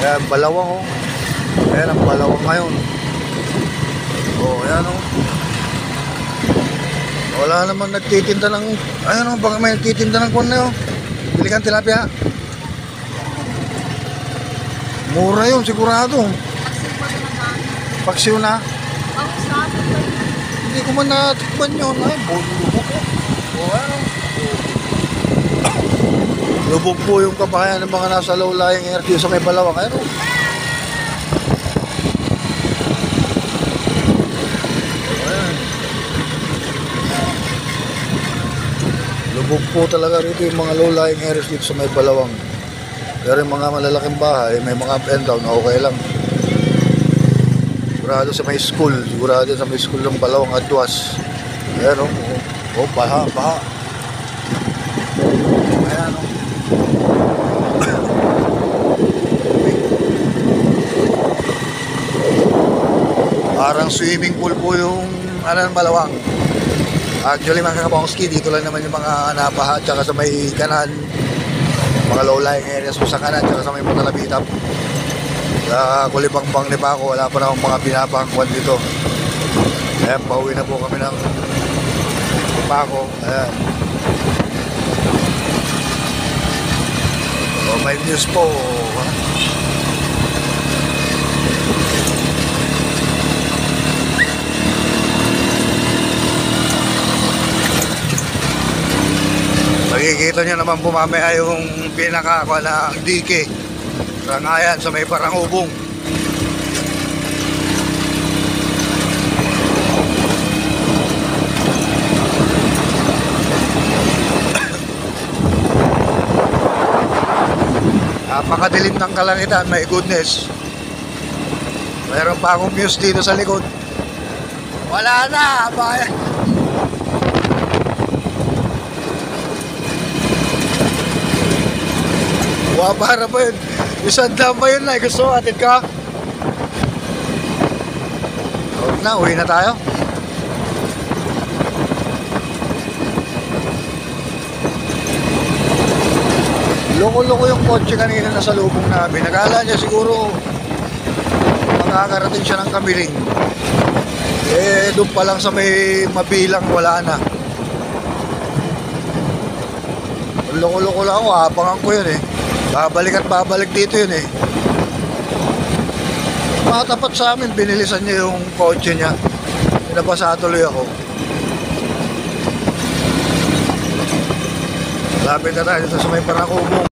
Ayan, Balawang oh. Ayan ang Balawang ngayon. Oh, ayan oh. Wala naman nagtitinda ng, ayan oh, baka may nagtitinda ng kwan na yun. Bili kang tilapia. Mura yun, sigurado. Paksiw na. Hindi ko man natikman yun. Ay, lubog po. O ano? Lubog po yung kabahayan ng mga nasa low-lying area sa may Balawang. Ano? Ayan. Lubog po talaga rito yung mga low-lying areas dito sa may Balawang. Pero yung mga malalaking bahay, may mga up and down, okay lang. Sigurado sa may school, sigurado sa may school ng Balawang at Duas. Ayan o, oh, baha. Ayan o. Parang swimming pool po yung ng Balawang. Actually mga kabongski, dito lang naman yung mga napaha at saka sa may kanan, mga low-lying areas po sa kanan tsaka sa may Matalabitap. Sa Kulibangbang ni Paco, wala pa na akong mga pinapangkuan dito. Ayan, pauwi na po kami ng Paco. Ayan. So, may news po. Makikita nyo naman po mamaya yung pinakakuha ng dike. Rangayan sa may Parangubong. Napakadilim ng kalangitan, my goodness. Mayroon pa akong views dito sa likod. Wala na, bayan. Para ba yun? Isang dam ba yun na? Gusto mo, atid ka? Huwag na, uwi na tayo. Loko-loko yung kotse kanina na sa lubong namin. Nagala niya siguro makakarating siya ng Kamiling. Eh, doon pa lang sa may Mabilang, wala na. Loko-loko lang ako, hapangan ko yun eh. Babalik at babalik dito yun eh. Matapat sa amin, binilisan niya yung kotse niya. Pinabasa tuloy ako. Lapit na tayo sa may Parangubong.